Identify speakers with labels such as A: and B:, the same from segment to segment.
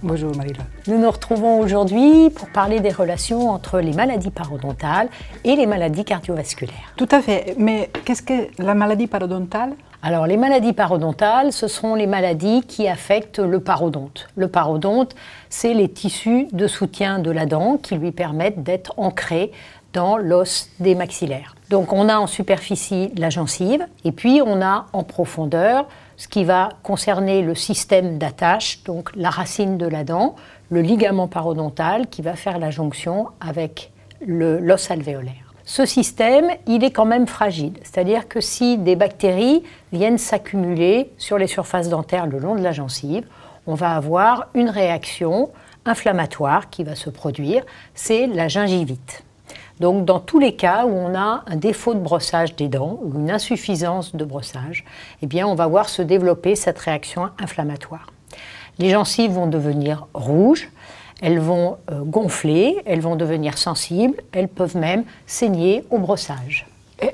A: Bonjour Marie-Laure.
B: Nous nous retrouvons aujourd'hui pour parler des relations entre les maladies parodontales et les maladies cardiovasculaires.
A: Tout à fait, mais qu'est-ce que la maladie parodontale?
B: Alors les maladies parodontales, ce sont les maladies qui affectent le parodonte. Le parodonte, c'est les tissus de soutien de la dent qui lui permettent d'être ancrés dans l'os des maxillaires. Donc on a en superficie la gencive et puis on a en profondeur ce qui va concerner le système d'attache, donc la racine de la dent, le ligament parodontal qui va faire la jonction avec l'os alvéolaire. Ce système, il est quand même fragile, c'est-à-dire que si des bactéries viennent s'accumuler sur les surfaces dentaires le long de la gencive, on va avoir une réaction inflammatoire qui va se produire, c'est la gingivite. Donc dans tous les cas où on a un défaut de brossage des dents ou une insuffisance de brossage, eh bien on va voir se développer cette réaction inflammatoire. Les gencives vont devenir rouges, elles vont gonfler, elles vont devenir sensibles, elles peuvent même saigner au brossage.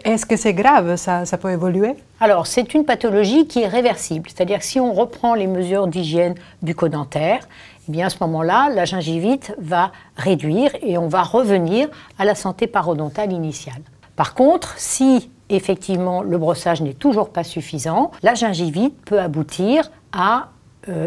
A: Est-ce que c'est grave, ça peut évoluer?
B: Alors c'est une pathologie qui est réversible, c'est-à-dire que si on reprend les mesures d'hygiène bucco-dentaire, eh bien à ce moment-là, la gingivite va réduire et on va revenir à la santé parodontale initiale. Par contre, si effectivement le brossage n'est toujours pas suffisant, la gingivite peut aboutir à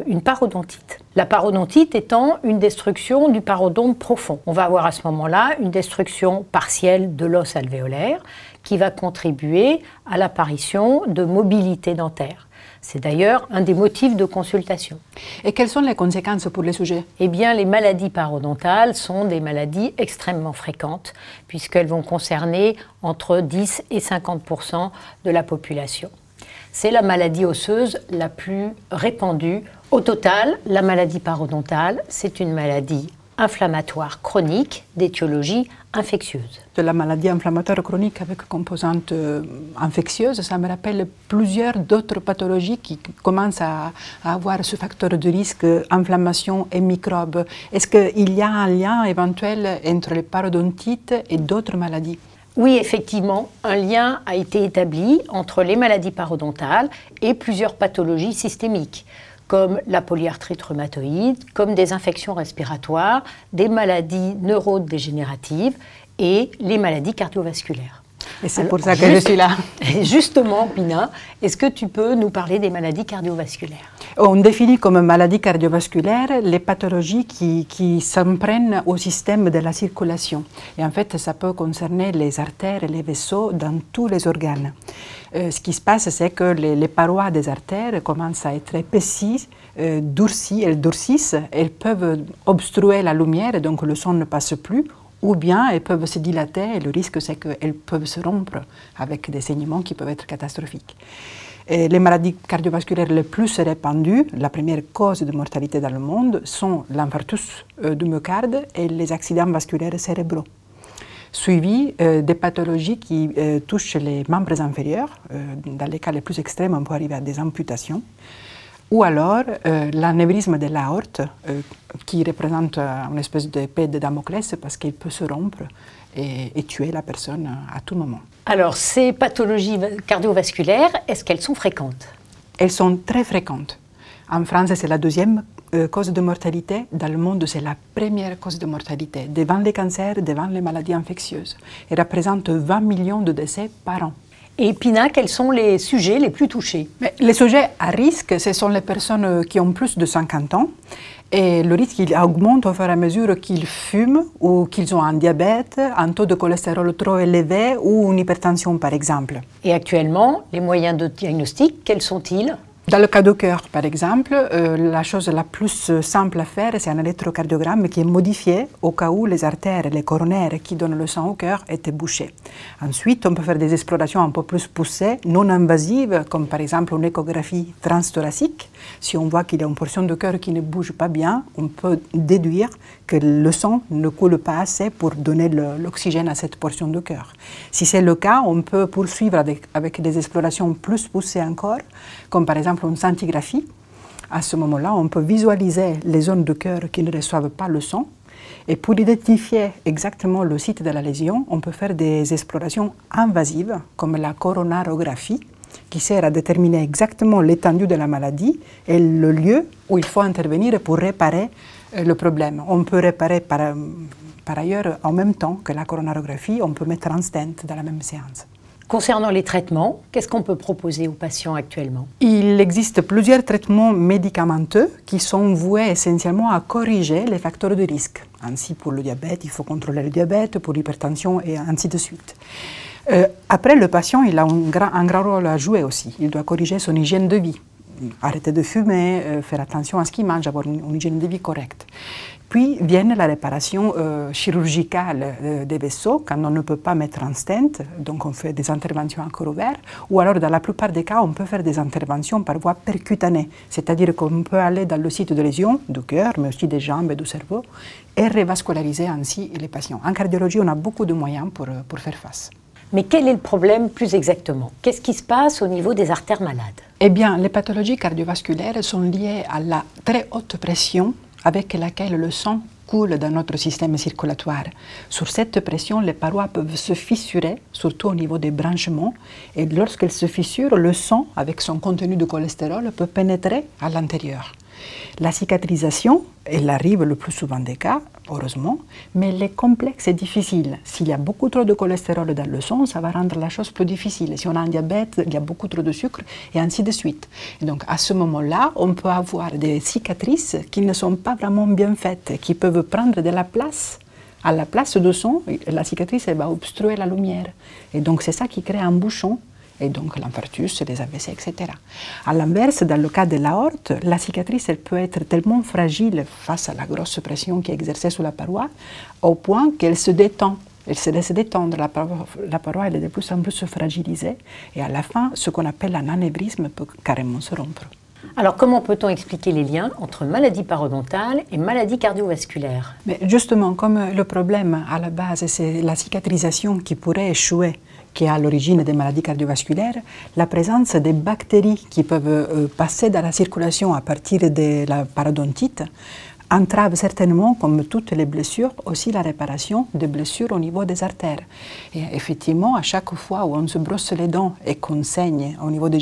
B: une parodontite. La parodontite étant une destruction du parodonte profond. On va avoir à ce moment-là une destruction partielle de l'os alvéolaire qui va contribuer à l'apparition de mobilité dentaire. C'est d'ailleurs un des motifs de consultation.
A: Et quelles sont les conséquences pour les sujets?
B: Eh bien, les maladies parodontales sont des maladies extrêmement fréquentes puisqu'elles vont concerner entre 10 et 50% de la population. C'est la maladie osseuse la plus répandue. Au total, la maladie parodontale, c'est une maladie inflammatoire chronique d'étiologie infectieuse.
A: De la maladie inflammatoire chronique avec composante infectieuse, ça me rappelle plusieurs d'autres pathologies qui commencent à avoir ce facteur de risque, inflammation et microbes. Est-ce qu'il y a un lien éventuel entre les parodontites et d'autres maladies?
B: Oui, effectivement, un lien a été établi entre les maladies parodontales et plusieurs pathologies systémiques, comme la polyarthrite rhumatoïde, comme des infections respiratoires, des maladies neurodégénératives et les maladies cardiovasculaires.
A: Et c'est pour ça que je suis là.
B: Justement, Pina, est-ce que tu peux nous parler des maladies cardiovasculaires?
A: On définit comme maladie cardiovasculaire les pathologies qui s'en prennent au système de la circulation. Et en fait, ça peut concerner les artères et les vaisseaux dans tous les organes. Ce qui se passe, c'est que les parois des artères commencent à être épaissies, durcies, elles durcissent, elles peuvent obstruer la lumière, donc le sang ne passe plus, ou bien elles peuvent se dilater et le risque c'est qu'elles peuvent se rompre avec des saignements qui peuvent être catastrophiques. Et les maladies cardiovasculaires les plus répandues, la première cause de mortalité dans le monde, sont l'infarctus du myocarde et les accidents vasculaires cérébraux, suivis des pathologies qui touchent les membres inférieurs. Dans les cas les plus extrêmes, on peut arriver à des amputations. Ou alors l'anévrisme de l'aorte, qui représente une espèce d'épée de Damoclès parce qu'il peut se rompre et tuer la personne à tout moment.
B: Alors, ces pathologies cardiovasculaires, est-ce qu'elles sont fréquentes?
A: Elles sont très fréquentes. En France, c'est la deuxième cause de mortalité. Dans le monde, c'est la première cause de mortalité, devant les cancers, devant les maladies infectieuses. Elles représentent 20 millions de décès par an.
B: Et Pina, quels sont les sujets les plus touchés?
A: Les sujets à risque, ce sont les personnes qui ont plus de 50 ans. Et le risque il augmente au fur et à mesure qu'ils fument ou qu'ils ont un diabète, un taux de cholestérol trop élevé ou une hypertension par exemple.
B: Et actuellement, les moyens de diagnostic, quels sont-ils?
A: Dans le cas du cœur, par exemple, la chose la plus simple à faire, c'est un électrocardiogramme qui est modifié au cas où les artères et les coronaires qui donnent le sang au cœur étaient bouchées. Ensuite, on peut faire des explorations un peu plus poussées, non invasives, comme par exemple une échographie transthoracique. Si on voit qu'il y a une portion de cœur qui ne bouge pas bien, on peut déduire que le sang ne coule pas assez pour donner l'oxygène à cette portion de cœur. Si c'est le cas, on peut poursuivre avec des explorations plus poussées encore, comme par exemple une scintigraphie. À ce moment-là, on peut visualiser les zones de cœur qui ne reçoivent pas le sang. Et pour identifier exactement le site de la lésion, on peut faire des explorations invasives, comme la coronarographie, qui sert à déterminer exactement l'étendue de la maladie et le lieu où il faut intervenir pour réparer le problème. On peut réparer par ailleurs en même temps que la coronarographie, on peut mettre un stent dans la même séance.
B: Concernant les traitements, qu'est-ce qu'on peut proposer aux patients actuellement?
A: Il existe plusieurs traitements médicamenteux qui sont voués essentiellement à corriger les facteurs de risque. Ainsi, pour le diabète, il faut contrôler le diabète, pour l'hypertension et ainsi de suite. Après, le patient il a un grand rôle à jouer aussi. Il doit corriger son hygiène de vie, arrêter de fumer, faire attention à ce qu'il mange, avoir une hygiène de vie correcte. Puis vient la réparation chirurgicale des vaisseaux, quand on ne peut pas mettre un stent, donc on fait des interventions à corps ouvert, ou alors dans la plupart des cas, on peut faire des interventions par voie percutanée, c'est-à-dire qu'on peut aller dans le site de lésion du cœur, mais aussi des jambes et du cerveau, et revasculariser ainsi les patients. En cardiologie, on a beaucoup de moyens pour faire face.
B: Mais quel est le problème plus exactement? Qu'est-ce qui se passe au niveau des artères malades?
A: Eh bien, les pathologies cardiovasculaires sont liées à la très haute pression avec laquelle le sang coule dans notre système circulatoire. Sur cette pression, les parois peuvent se fissurer, surtout au niveau des branchements, et lorsqu'elles se fissurent, le sang, avec son contenu de cholestérol, peut pénétrer à l'intérieur. La cicatrisation, elle arrive le plus souvent des cas, heureusement, mais elle est complexe et difficile. S'il y a beaucoup trop de cholestérol dans le sang, ça va rendre la chose plus difficile. Si on a un diabète, il y a beaucoup trop de sucre, et ainsi de suite. Et donc, à ce moment-là, on peut avoir des cicatrices qui ne sont pas vraiment bien faites, qui peuvent prendre de la place. À la place du sang, la cicatrice elle va obstruer la lumière. Et donc, c'est ça qui crée un bouchon. Et donc l'infarctus, les AVC, etc. À l'inverse, dans le cas de l'aorte, la cicatrice elle peut être tellement fragile face à la grosse pression qui est exercée sur la paroi, au point qu'elle se détend. Elle se laisse détendre, la paroi elle est de plus en plus fragilisée, et à la fin, ce qu'on appelle un anévrisme peut carrément se rompre.
B: Alors comment peut-on expliquer les liens entre maladie parodontale et maladie cardiovasculaire?
A: Mais justement, comme le problème à la base, c'est la cicatrisation qui pourrait échouer, qui est à l'origine des maladies cardiovasculaires, la présence des bactéries qui peuvent passer dans la circulation à partir de la parodontite entrave certainement, comme toutes les blessures, aussi la réparation des blessures au niveau des artères. Et effectivement, à chaque fois où on se brosse les dents et qu'on saigne au niveau des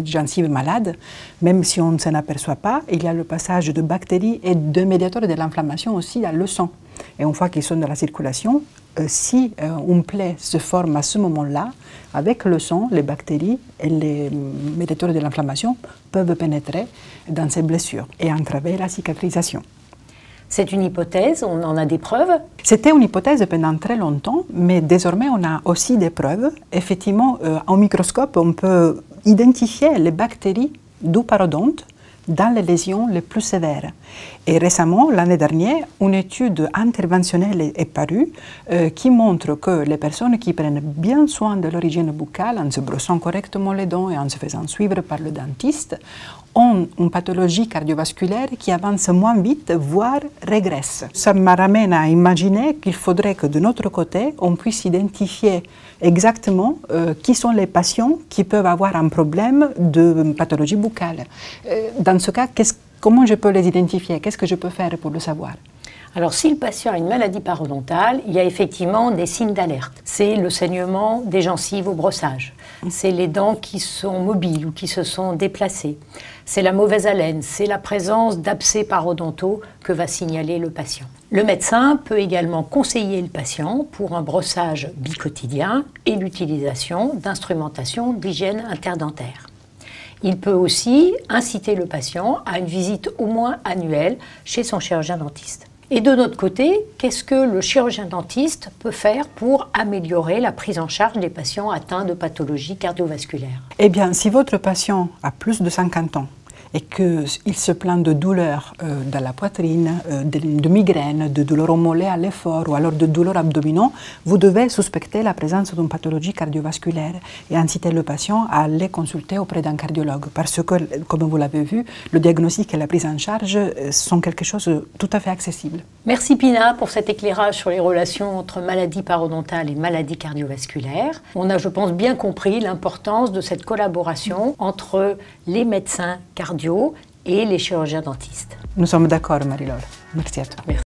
A: gencives malades, même si on ne s'en aperçoit pas, il y a le passage de bactéries et de médiateurs de l'inflammation aussi dans le sang. Et une fois qu'ils sont dans la circulation, si une plaie se forme à ce moment-là, avec le sang, les bactéries et les médiateurs de l'inflammation peuvent pénétrer dans ces blessures et entraver la cicatrisation.
B: C'est une hypothèse, on en a des preuves?
A: C'était une hypothèse pendant très longtemps, mais désormais on a aussi des preuves. Effectivement, en microscope, on peut identifier les bactéries du parodonte dans les lésions les plus sévères. Et récemment, l'année dernière, une étude interventionnelle est parue qui montre que les personnes qui prennent bien soin de leur hygiène buccale, en se brossant correctement les dents et en se faisant suivre par le dentiste, ont une pathologie cardiovasculaire qui avance moins vite, voire régresse. Ça me ramène à imaginer qu'il faudrait que de notre côté, on puisse identifier exactement qui sont les patients qui peuvent avoir un problème de pathologie buccale. Dans ce cas, comment je peux les identifier? Qu'est-ce que je peux faire pour le savoir?
B: Alors, si le patient a une maladie parodontale, il y a effectivement des signes d'alerte. C'est le saignement des gencives au brossage. C'est les dents qui sont mobiles ou qui se sont déplacées. C'est la mauvaise haleine. C'est la présence d'abcès parodontaux que va signaler le patient. Le médecin peut également conseiller le patient pour un brossage bicotidien et l'utilisation d'instrumentation d'hygiène interdentaire. Il peut aussi inciter le patient à une visite au moins annuelle chez son chirurgien dentiste. Et de notre côté, qu'est-ce que le chirurgien dentiste peut faire pour améliorer la prise en charge des patients atteints de pathologies cardiovasculaires?
A: Eh bien, si votre patient a plus de 50 ans et qu'il se plaint de douleurs dans la poitrine, de migraines, de douleurs au mollet à l'effort ou alors de douleurs abdominaux, vous devez suspecter la présence d'une pathologie cardiovasculaire et inciter le patient à aller consulter auprès d'un cardiologue parce que, comme vous l'avez vu, le diagnostic et la prise en charge sont quelque chose de tout à fait accessible.
B: Merci Pina pour cet éclairage sur les relations entre maladie parodontale et maladie cardiovasculaire. On a, je pense, bien compris l'importance de cette collaboration entre les médecins cardio et les chirurgiens dentistes.
A: Nous sommes d'accord, Marie-Laure. Merci à toi.
B: Merci.